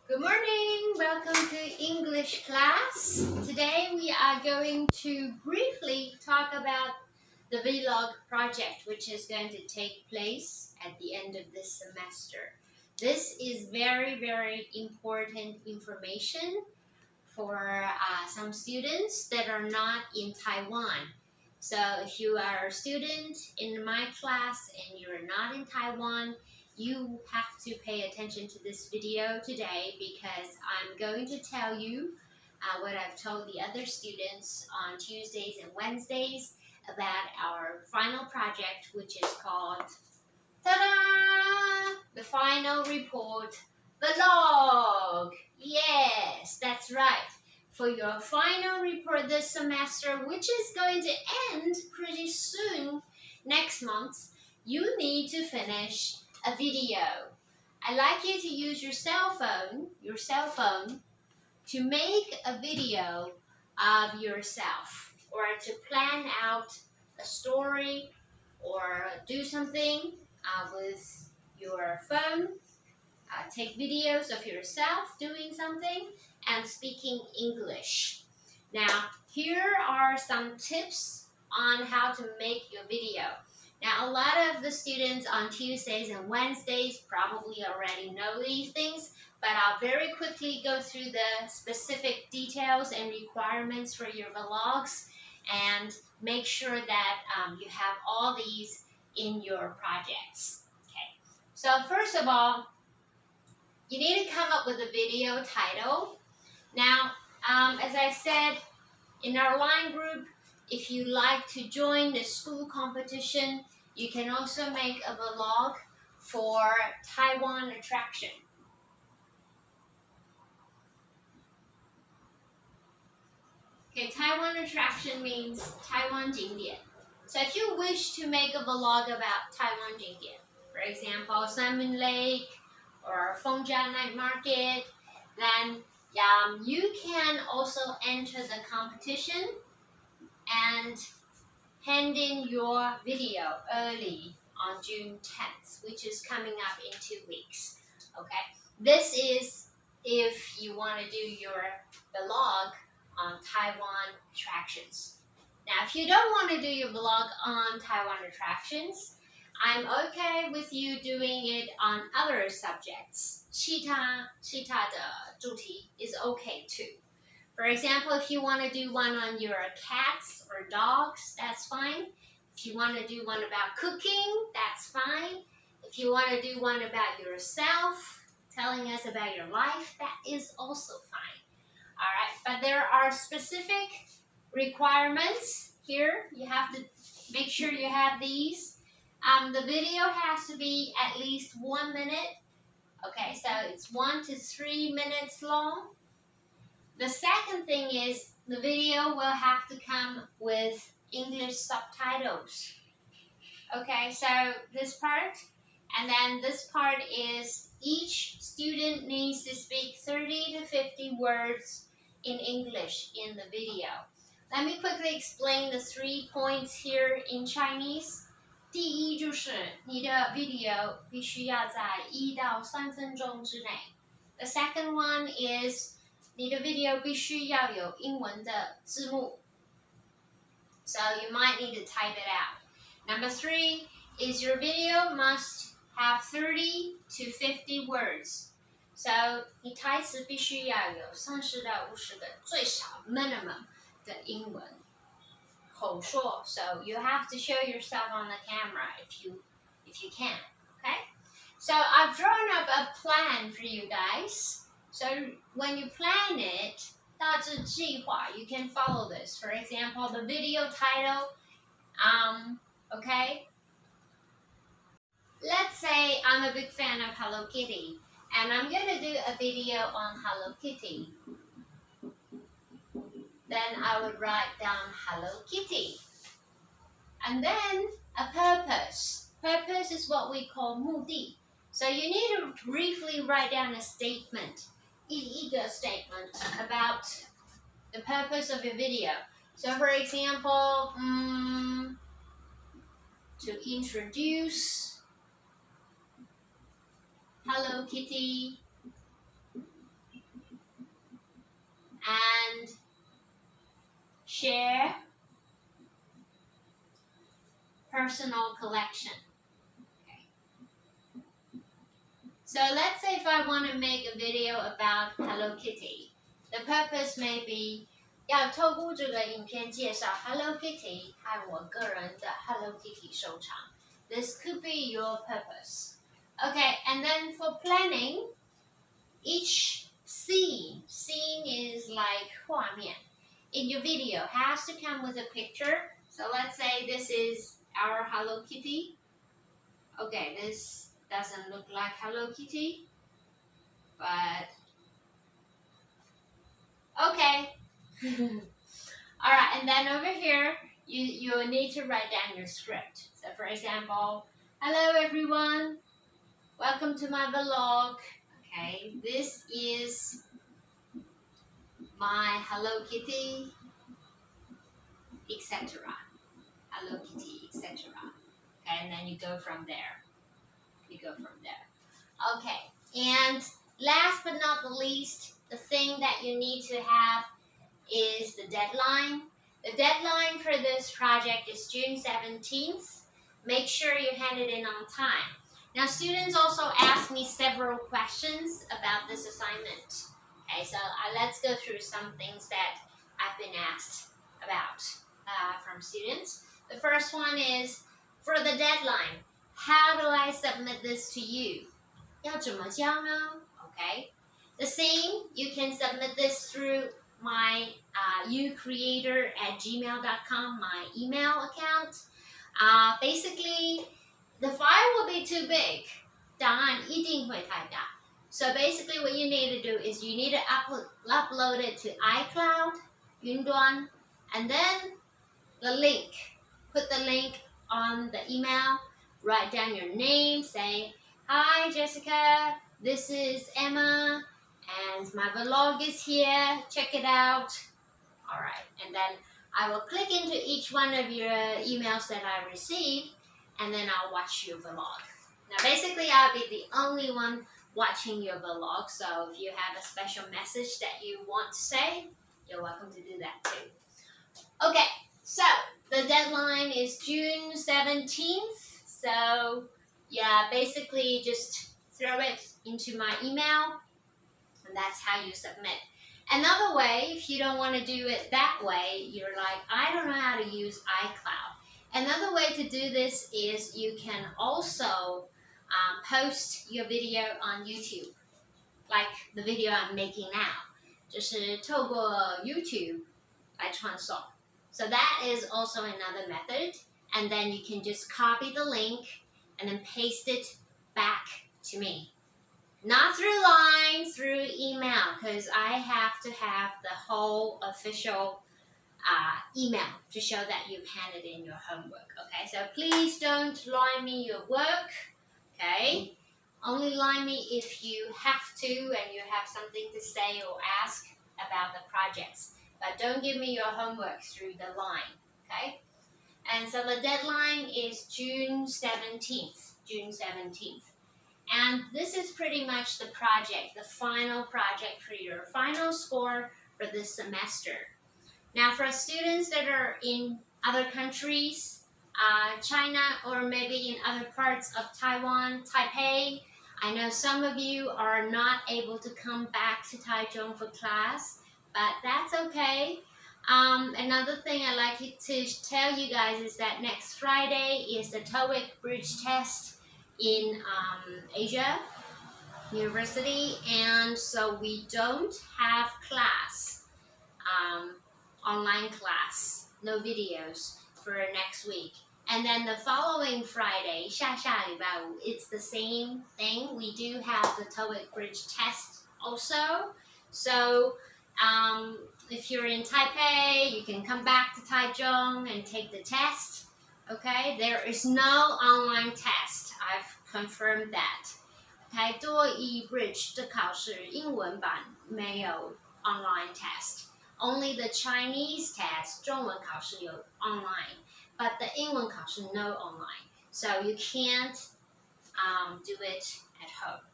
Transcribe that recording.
Good morning, welcome to English class. Today we are going to briefly talk about the vlog project which is going to take place at the end of this semester. This is very important information for some students that are not in Taiwan. So if you are a student in my class and you're not in Taiwan, you have to pay attention to this video today because I'm going to tell you what I've told the other students on Tuesdays and Wednesdays about our final project, which is called ta-da! The Final Report Vlog. Yes, that's right. For your final report this semester, which is going to end pretty soon next month, you need to finish a video. I'd like you to use your cell phone to make a video of yourself or to plan out a story or do something with your phone. Take videos of yourself doing something and speaking English. Now, here are some tips on how to make your video. Now, a lot of the students on Tuesdays and Wednesdays probably already know these things, but I'll very quickly go through the specific details and requirements for your vlogs and make sure that you have all these in your projects. Okay. So first of all, you need to come up with a video title. Now, as I said, in our line group, if you like to join the school competition, you can also make a vlog for Taiwan attraction. Okay, Taiwan attraction means Taiwan 景点. So if you wish to make a vlog about Taiwan 景点, for example, Salmon Lake or Fengjia Night Market, then you can also enter the competition and hand in your video early on June 10th, which is coming up in 2 weeks. Okay, this is if you want to do your vlog on Taiwan attractions. Now, if you don't want to do your vlog on Taiwan attractions, I'm okay with you doing it on other subjects. 其他的主题 is okay too. For example, if you want to do one on your cats or dogs, that's fine. If you want to do one about cooking, that's fine. If you want to do one about yourself, telling us about your life, that is also fine. All right, but there are specific requirements here. You have to make sure you have these. The video has to be at least 1 minute. Okay, so it's 1 to 3 minutes long. The second thing is the video will have to come with English subtitles. Okay, so this part, and then this part is each student needs to speak 30 to 50 words in English in the video. Let me quickly explain the 3 points here in Chinese. 第一就是你的 video 必须要在1到3分钟之内. The second one is 你的 video 必须要有英文的字幕. So you might need to type it out. Number 3 is your video must have 30 to 50 words. So 你台词必须要有30到50个最少 minimum 的英文口说. So you have to show yourself on the camera if you can. Okay? So I've drawn up a plan for you guys. So when you plan it, 大致计划, you can follow this. For example, the video title, okay? Let's say I'm a big fan of Hello Kitty, and I'm going to do a video on Hello Kitty. Then I would write down Hello Kitty. And then a purpose. Purpose is what we call 目的. So you need to briefly write down a statement. 一个 statement about the purpose of your video. So for example, to introduce Hello Kitty share personal collection. Okay. So let's say if I want to make a video about Hello Kitty, the purpose may be 要透过这个影片介绍 Hello Kitty 和我个人的 Hello Kitty 收藏。This could be your purpose. Okay, and then for planning, each scene is like 画面 in your video has to come with a picture. So let's say this is our Hello Kitty. Okay, this doesn't look like Hello Kitty, but okay. Alright, and then over here, you need to write down your script. So for example, hello everyone, welcome to my vlog. Okay, this is my Hello Kitty, etc. Hello Kitty, etc. Okay, and then you go from there. Okay, and last but not the least, the thing that you need to have is the deadline. The deadline for this project is June 17th. Make sure you hand it in on time. Now, students also asked me several questions about this assignment. Okay, so let's go through some things that I've been asked about from students. The first one is, for the deadline, how do I submit this to you? 要怎么交呢? Okay. The same, you can submit this through my ucreator@gmail.com, my email account. Basically, the file will be too big. 档案一定会太大. So basically what you need to do is you need to upload it to iCloud, 云端, and then the link. Put the link on the email, write down your name, say, hi Jessica, this is Emma, and my vlog is here, check it out. Alright, and then I will click into each one of your emails that I receive, and then I'll watch your vlog. Now basically I'll be the only one watching your vlog, so if you have a special message that you want to say, you're welcome to do that too. Okay, so the deadline is June 17th, so yeah, basically just throw it into my email, and that's how you submit. Another way, if you don't want to do it that way, you're like, I don't know how to use iCloud. Another way to do this is you can also post your video on YouTube, like the video I'm making now. 就是透过 YouTube 来传送. So that is also another method. And then you can just copy the link and then paste it back to me. Not through line, through email, because I have to have the whole official email to show that you've handed in your homework. Okay, so please don't line me your work. Okay, only line me if you have to and you have something to say or ask about the projects. But don't give me your homework through the line. Okay, and so the deadline is June 17th. June 17th. And this is pretty much the project, the final project for your final score for this semester. Now, for students that are in other countries, China, or maybe in other parts of Taiwan, Taipei, I know some of you are not able to come back to Taichung for class, but that's okay. Another thing I'd like to tell you guys is that next Friday is the TOEIC bridge test in Asia University, and so we don't have class, online class, no videos for next week. And then the following Friday, 下礼拜五, it's the same thing. We do have the TOEIC bridge test also. So if you're in Taipei, you can come back to Taichung and take the test. Okay, there is no online test. I've confirmed that. 台多益 Bridge 的考试英文版没有 online test. Only the Chinese test 中文考试有 online, but the 英文考试 no online. So you can't do it at home.